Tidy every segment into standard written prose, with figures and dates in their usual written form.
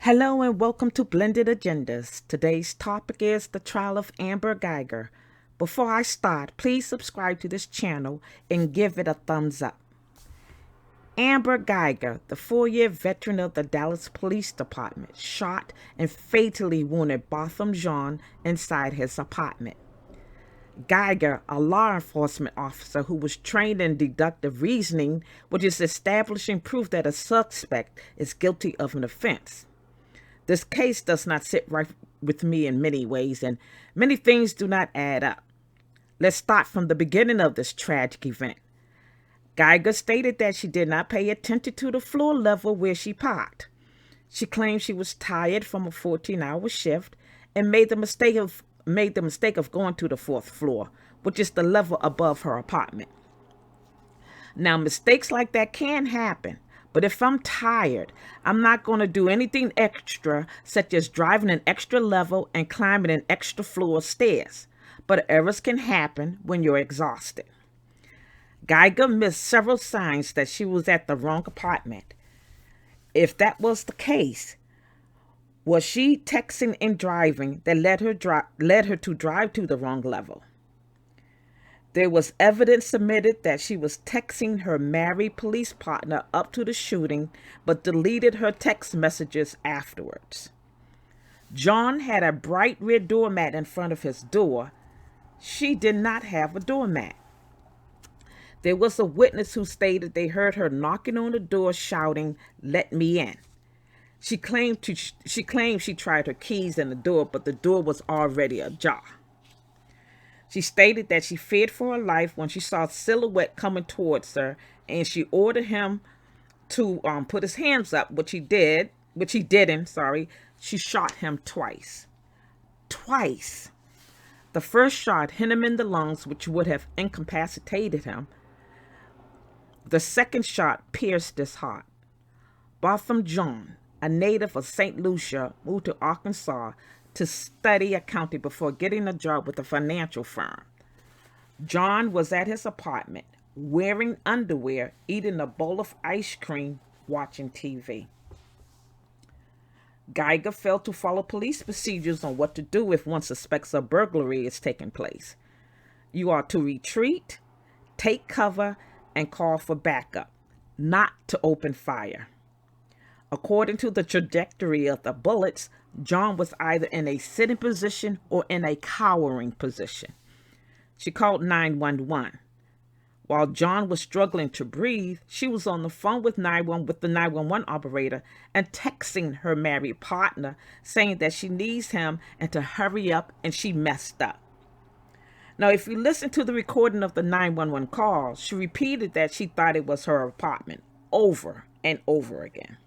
Hello and welcome to Blended Agendas. Today's topic is the trial of Amber Guyger. Before I start, please subscribe to this channel and give it a thumbs up. Amber Guyger, the 4-year veteran of the Dallas Police Department, shot and fatally wounded Botham Jean inside his apartment. Guyger, a law enforcement officer who was trained in deductive reasoning, which is establishing proof that a suspect is guilty of an offense. This case does not sit right with me in many ways, and many things do not add up. Let's start from the beginning of this tragic event. Guyger stated that she did not pay attention to the floor level where she parked. She claimed she was tired from a 14-hour shift and made the mistake of going to the 4th floor, which is the level above her apartment. Now, mistakes like that can happen. But if I'm tired, I'm not going to do anything extra, such as driving an extra level and climbing an extra floor of stairs. But errors can happen when you're exhausted. Guyger missed several signs that she was at the wrong apartment. If that was the case, was she texting and driving that led her to drive to the wrong level? There was evidence submitted that she was texting her married police partner up to the shooting, but deleted her text messages afterwards. John had a bright red doormat in front of his door. She did not have a doormat. There was a witness who stated they heard her knocking on the door shouting, "Let me in." She claimed she tried her keys in the door, but the door was already ajar. She stated that she feared for her life when she saw a silhouette coming towards her, and she ordered him to put his hands up, which he didn't. She shot him twice. Twice. The first shot hit him in the lungs, which would have incapacitated him. The second shot pierced his heart. Botham Jean, a native of St. Lucia, moved to Arkansas to study accounting before getting a job with a financial firm. John was at his apartment, wearing underwear, eating a bowl of ice cream, watching TV. Guyger failed to follow police procedures on what to do if one suspects a burglary is taking place. You are to retreat, take cover, and call for backup, not to open fire. According to the trajectory of the bullets, John was either in a sitting position or in a cowering position. She called 911. While John was struggling to breathe, she was on the phone with the 911 operator and texting her married partner, saying that she needs him and to hurry up, and she messed up. Now, if you listen to the recording of the 911 call, she repeated that she thought it was her apartment over and over again.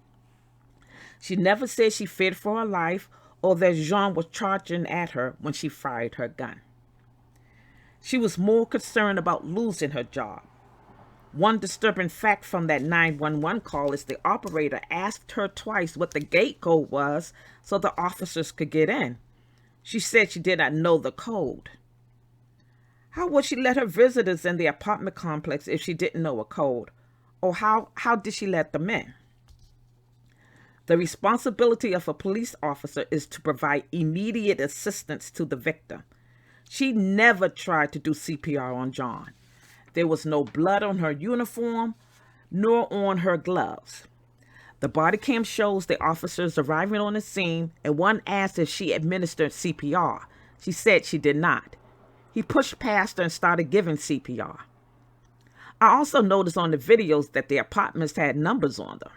She never said she feared for her life or that Jean was charging at her when she fired her gun. She was more concerned about losing her job. One disturbing fact from that 911 call is the operator asked her twice what the gate code was so the officers could get in. She said she did not know the code. How would she let her visitors in the apartment complex if she didn't know a code? Or how did she let them in? The responsibility of a police officer is to provide immediate assistance to the victim. She never tried to do CPR on John. There was no blood on her uniform, nor on her gloves. The body cam shows the officers arriving on the scene, and one asked if she administered CPR. She said she did not. He pushed past her and started giving CPR. I also noticed on the videos that the apartments had numbers on them.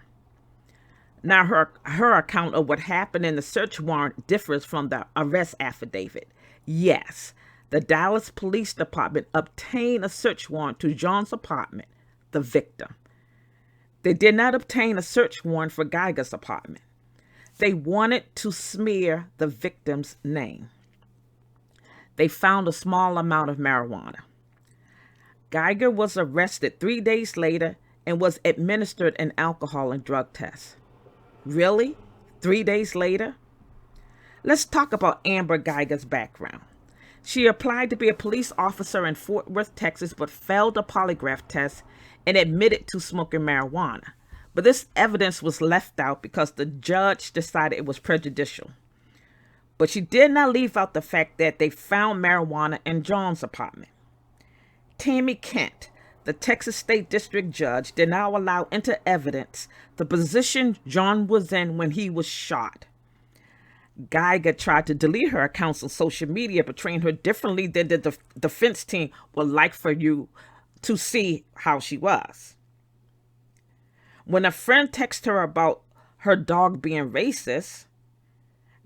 Now, her account of what happened in the search warrant differs from the arrest affidavit. Yes, the Dallas Police Department obtained a search warrant to John's apartment, the victim. They did not obtain a search warrant for Guyger's apartment. They wanted to smear the victim's name. They found a small amount of marijuana. Guyger was arrested 3 days later and was administered an alcohol and drug test. Really? 3 days later? Let's talk about Amber Guyger's background. She applied to be a police officer in Fort Worth, Texas, but failed a polygraph test and admitted to smoking marijuana. But this evidence was left out because the judge decided it was prejudicial. But she did not leave out the fact that they found marijuana in John's apartment. Tammy Kent, the Texas State District Judge, did not allow into evidence the position John was in when he was shot. Guyger tried to delete her accounts on social media, portraying her differently than the defense team would like for you to see how she was. When a friend texted her about her dog being racist,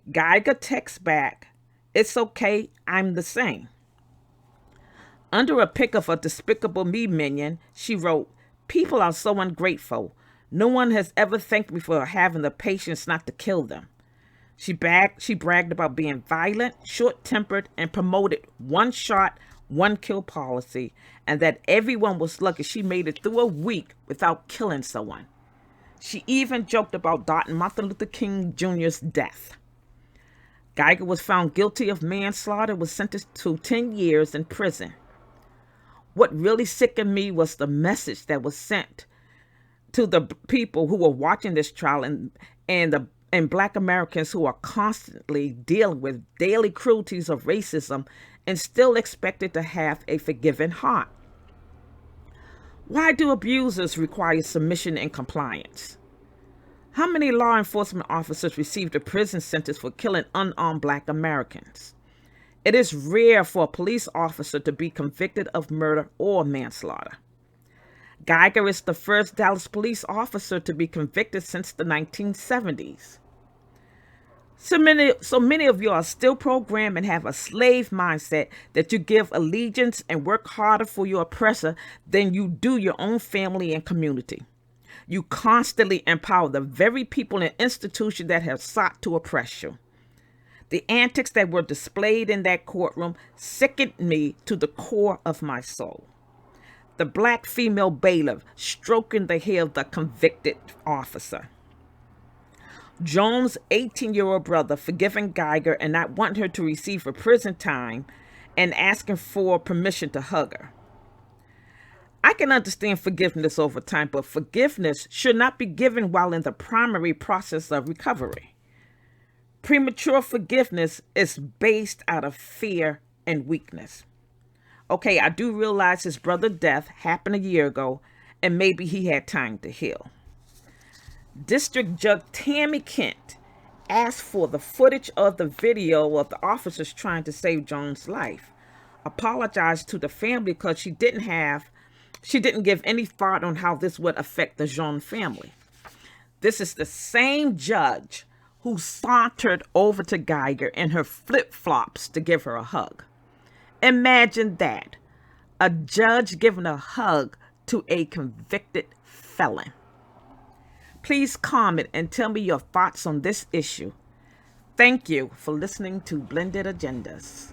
Guyger texts back, "It's okay, I'm the same." Under a pic of a Despicable Me minion, she wrote, "People are so ungrateful. No one has ever thanked me for having the patience not to kill them." She bragged about being violent, short-tempered, and promoted one shot, one kill policy, and that everyone was lucky she made it through a week without killing someone. She even joked about Martin Luther King Jr.'s death. Guyger was found guilty of manslaughter and was sentenced to 10 years in prison. What really sickened me was the message that was sent to the people who were watching this trial and Black Americans who are constantly dealing with daily cruelties of racism and still expected to have a forgiving heart. Why do abusers require submission and compliance? How many law enforcement officers received a prison sentence for killing unarmed Black Americans? It is rare for a police officer to be convicted of murder or manslaughter. Guyger is the first Dallas police officer to be convicted since the 1970s. So many of you are still programmed and have a slave mindset that you give allegiance and work harder for your oppressor than you do your own family and community. You constantly empower the very people and institutions that have sought to oppress you. The antics that were displayed in that courtroom sickened me to the core of my soul. The Black female bailiff stroking the hair of the convicted officer. Joan's 18-year-old brother forgiving Guyger and not wanting her to receive her prison time and asking for permission to hug her. I can understand forgiveness over time, but forgiveness should not be given while in the primary process of recovery. Premature forgiveness is based out of fear and weakness. Okay, I do realize his brother's death happened a year ago, and maybe he had time to heal. District Judge Tammy Kent asked for the footage of the video of the officers trying to save Joan's life, apologized to the family because she didn't give any thought on how this would affect the Joan family. This is the same judge who sauntered over to Guyger in her flip-flops to give her a hug. Imagine that, a judge giving a hug to a convicted felon. Please comment and tell me your thoughts on this issue. Thank you for listening to Blended Agendas.